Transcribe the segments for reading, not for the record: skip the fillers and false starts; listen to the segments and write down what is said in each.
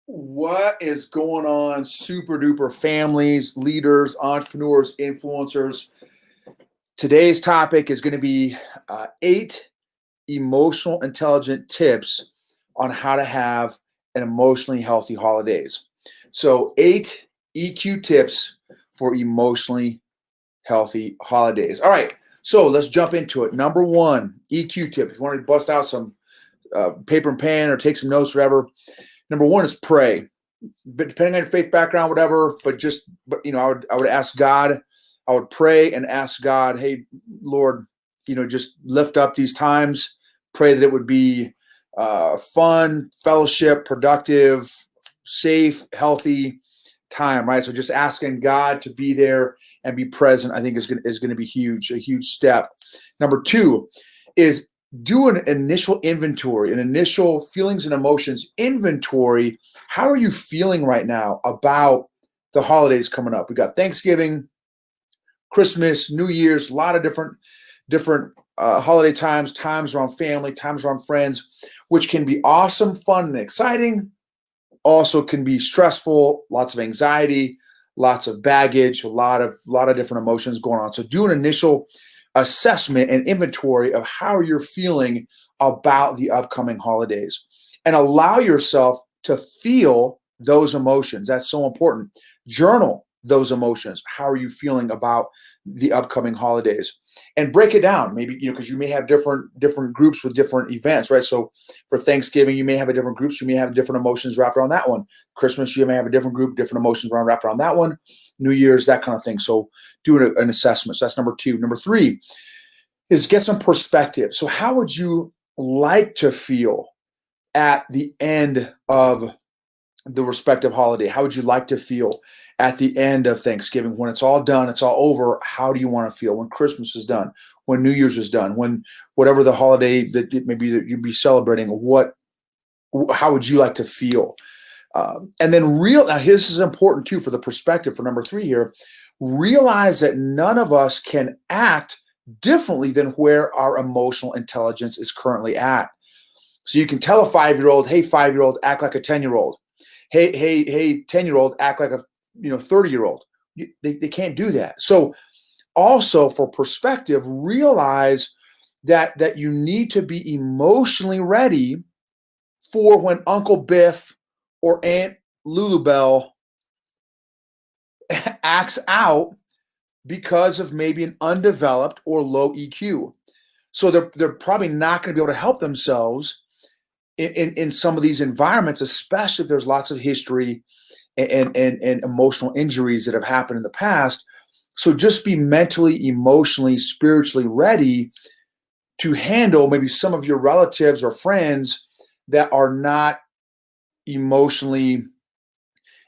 What is going on, super duper families, leaders, entrepreneurs, influencers? Today's topic is going to be 8 emotional intelligent tips on how to have an emotionally healthy holidays. So, 8 EQ tips for emotionally healthy holidays. All right, so let's jump into it. Number 1 EQ tip. If you want to bust out some paper and pen or take some notes, whatever. Number 1 is pray. But depending on your faith background, whatever, but I would ask God, I would pray and ask God, hey, Lord, just lift up these times, pray that it would be fun, fellowship, productive, safe, healthy time, right? So just asking God to be there and be present, I think is going to be huge, a huge step. Number 2 is do an initial inventory, an initial feelings and emotions inventory. How are you feeling right now about the holidays coming up? We got Thanksgiving, Christmas, New Year's, a lot of different holiday times around family, times around friends, which can be awesome, fun, and exciting. Also can be stressful, lots of anxiety, lots of baggage, a lot of different emotions going on. So do an initial assessment and inventory of how you're feeling about the upcoming holidays and allow yourself to feel those emotions. That's so important. Journal those emotions. How are you feeling about the upcoming holidays? And break it down. Maybe, because you may have different groups with different events, right? So for Thanksgiving, you may have a different groups. You may have different emotions wrapped around that one. Christmas, you may have a different group, different emotions wrapped around that one. New Year's, that kind of thing. So do an assessment. So that's number 2. Number 3 is get some perspective. So how would you like to feel at the end of the respective holiday? How would you like to feel at the end of Thanksgiving? When it's all done, it's all over, how do you want to feel? When Christmas is done, when New Year's is done, when whatever the holiday that maybe that you'd be celebrating, how would you like to feel? And then now this is important too for the perspective for number 3 here. Realize that none of us can act differently than where our emotional intelligence is currently at. So you can tell a 5-year-old, hey, 5-year-old, act like a 10-year-old. Hey, 10-year-old, act like a 30-year-old. They can't do that. So also for perspective, realize that you need to be emotionally ready for when Uncle Biff or Aunt Lulubelle acts out because of maybe an undeveloped or low EQ. So they're probably not going to be able to help themselves in some of these environments, especially if there's lots of history and emotional injuries that have happened in the past. So just be mentally, emotionally, spiritually ready to handle maybe some of your relatives or friends that are not emotionally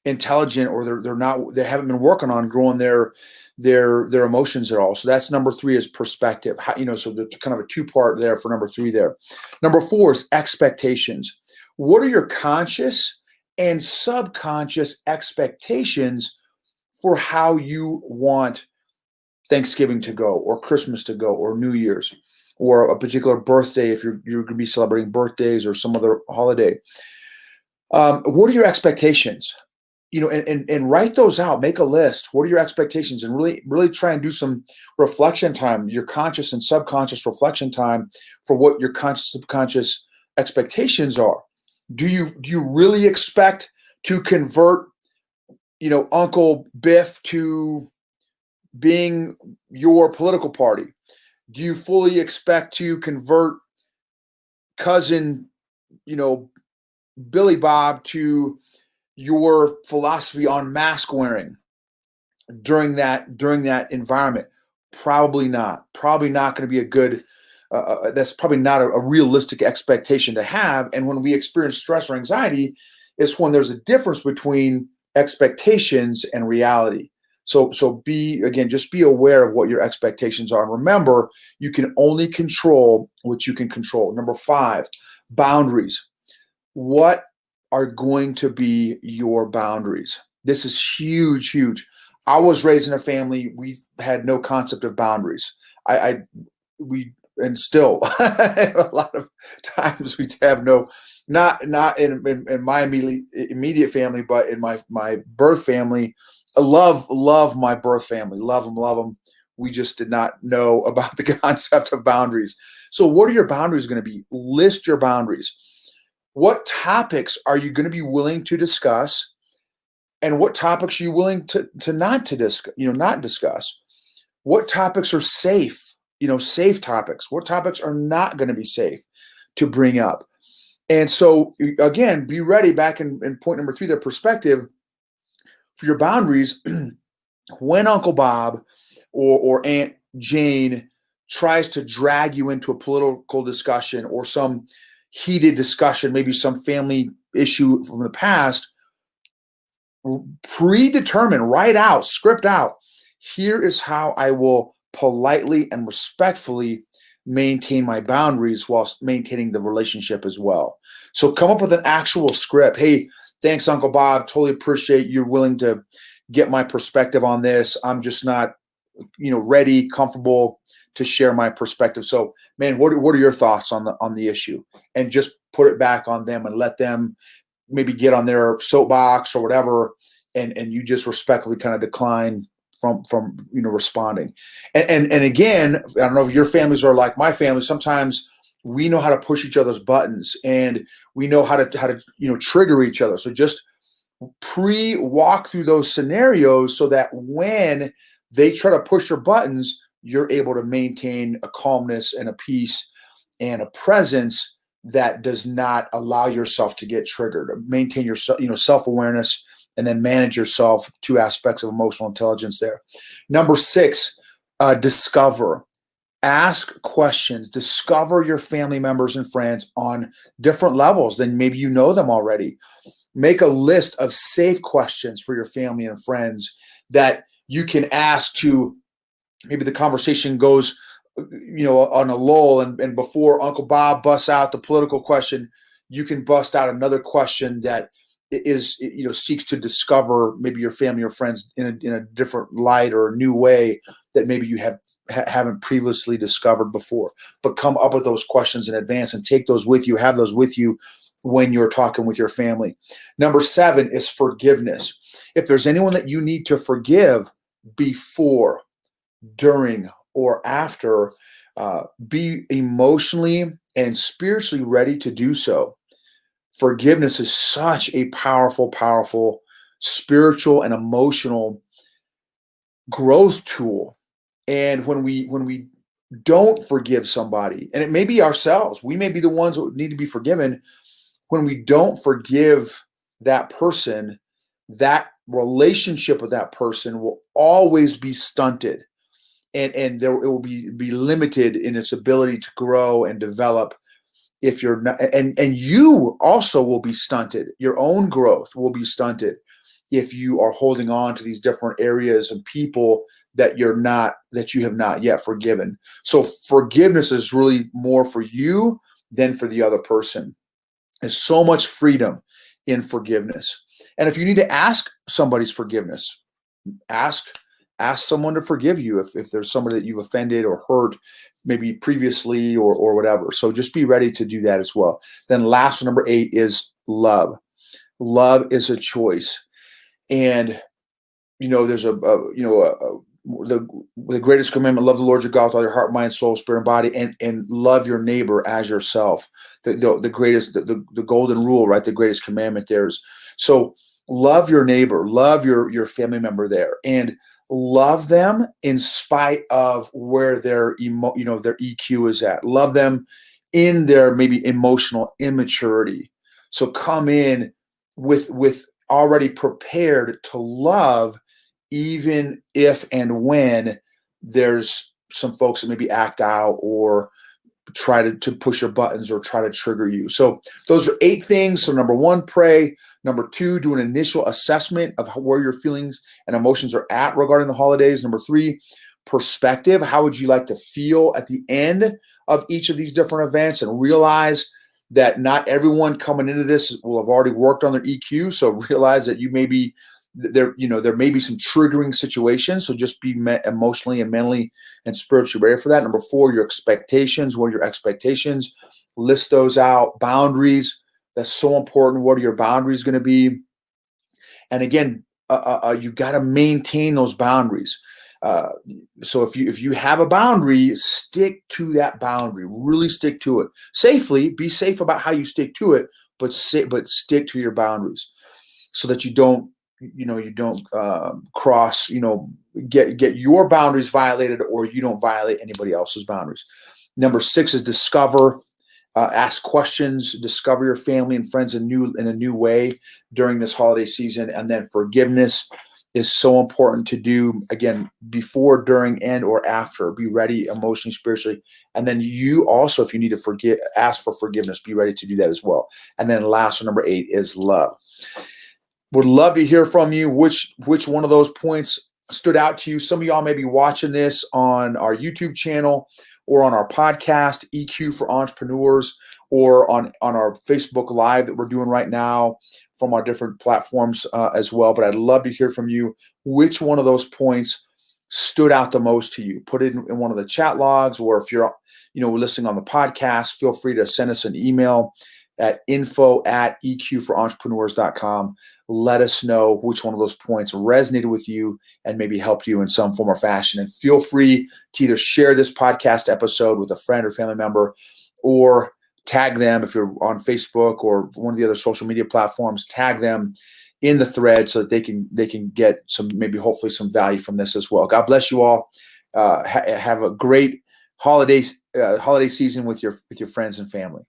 intelligent, or they haven't been working on growing their emotions at all. So that's number 3 is perspective. So there's kind of a 2-part there for number 3 there. Number 4 is expectations. What are your conscious and subconscious expectations for how you want Thanksgiving to go, or Christmas to go, or New Year's, or a particular birthday if you're going to be celebrating birthdays or some other holiday? What are your expectations? And write those out. Make a list. What are your expectations? And really try and do some reflection time, your conscious and subconscious reflection time for what your conscious, subconscious expectations are. Do you really expect to convert, Uncle Biff to being your political party? Do you fully expect to convert cousin, Billy Bob to your philosophy on mask wearing during that environment? Probably not. Probably not going to be a good. That's probably not a realistic expectation to have. And when we experience stress or anxiety, it's when there's a difference between expectations and reality. So just be aware of what your expectations are. And remember, you can only control what you can control. Number 5, boundaries. What are going to be your boundaries? This is huge, huge. I was raised in a family, we had no concept of boundaries. And still a lot of times we have no not in my immediate family, but in my birth family. I love my birth family. Love them, love them. We just did not know about the concept of boundaries. So, what are your boundaries going to be? List your boundaries. What topics are you going to be willing to discuss, and what topics are you willing to not to discuss? Not discuss. What topics are safe? Safe topics. What topics are not going to be safe to bring up? And so, again, be ready. Back in point number 3, the perspective for your boundaries. When Uncle Bob or Aunt Jane tries to drag you into a political discussion or some heated discussion, maybe some family issue from the past, predetermine, write out, script out, here is how I will politely and respectfully maintain my boundaries whilst maintaining the relationship as well. So come up with an actual script. Hey, thanks, Uncle Bob. Totally appreciate you're willing to get my perspective on this. I'm just not, ready, comfortable to share my perspective. So, man, what are your thoughts on the issue? And just put it back on them and let them maybe get on their soapbox or whatever, and you just respectfully kind of decline from responding. And again, I don't know if your families are like my family. Sometimes we know how to push each other's buttons, and we know how to trigger each other. So just pre-walk through those scenarios so that when they try to push your buttons, you're able to maintain a calmness and a peace and a presence that does not allow yourself to get triggered. Maintain your self-awareness, and then manage yourself. 2 aspects of emotional intelligence there. Number 6, discover. Ask questions. Discover your family members and friends on different levels than maybe you know them already. Make a list of safe questions for your family and friends that you can ask to maybe the conversation goes on a lull, and before Uncle Bob busts out the political question, you can bust out another question that is seeks to discover maybe your family or friends in a different light or a new way that maybe you haven't previously discovered before. But come up with those questions in advance and take those with you, have those with you when you're talking with your family. Number 7 is forgiveness. If there's anyone that you need to forgive before, during, or after, be emotionally and spiritually ready to do so. Forgiveness is such a powerful, powerful spiritual and emotional growth tool. And when we don't forgive somebody, and it may be ourselves, we may be the ones that need to be forgiven. When we don't forgive that person, that relationship with that person will always be stunted, and it will be limited in its ability to grow and develop. If you're not, and you also will be stunted. Your own growth will be stunted if you are holding on to these different areas and people that you have not yet forgiven. So forgiveness is really more for you than for the other person. There's so much freedom in forgiveness. And if you need to ask somebody's forgiveness, ask someone to forgive you if there's somebody that you've offended or hurt maybe previously or whatever. So just be ready to do that as well. Then last, number 8 is love. Love is a choice. And there's the greatest commandment: love the Lord your God with all your heart, mind, soul, spirit, and body, and love your neighbor as yourself. The greatest, the golden rule, right? The greatest commandment there is. So love your neighbor, love your family member there, and love them in spite of where their EQ is at. Love them in their maybe emotional immaturity. So come in with already prepared to love, even if and when there's some folks that maybe act out or try to push your buttons or try to trigger you. So those are 8 things. So number 1, pray. Number 2, do an initial assessment of where your feelings and emotions are at regarding the holidays. Number 3, perspective. How would you like to feel at the end of each of these different events? And realize that not everyone coming into this will have already worked on their EQ. So realize that you may be there may be some triggering situations. So just be emotionally and mentally and spiritually ready for that. Number 4, your expectations. What are your expectations? List those out. Boundaries. That's so important. What are your boundaries going to be? And again, you got to maintain those boundaries. Uh, so if you have a boundary, stick to that boundary. Really stick to it safely. Be safe about how you stick to it, but stick to your boundaries so that you don't cross, get your boundaries violated, or you don't violate anybody else's boundaries. Number 6 is discover. Ask questions, discover your family and friends in a new way during this holiday season. And then forgiveness is so important to do, again, before, during, and or after. Be ready emotionally, spiritually. And then you also, if you need to ask for forgiveness, be ready to do that as well. And then last, number 8 is love. Would love to hear from you. Which one of those points stood out to you? Some of y'all may be watching this on our YouTube channel or on our podcast, EQ for Entrepreneurs, or on our Facebook Live that we're doing right now from our different platforms as well. But I'd love to hear from you. Which one of those points stood out the most to you? Put it in one of the chat logs, or if you're listening on the podcast, feel free to send us an email at info@eqforentrepreneurs.com. Let us know which one of those points resonated with you and maybe helped you in some form or fashion. And feel free to either share this podcast episode with a friend or family member, or tag them if you're on Facebook or one of the other social media platforms. Tag them in the thread so that they can get some, maybe hopefully some value from this as well. God bless you all. Have a great holiday season with your friends and family.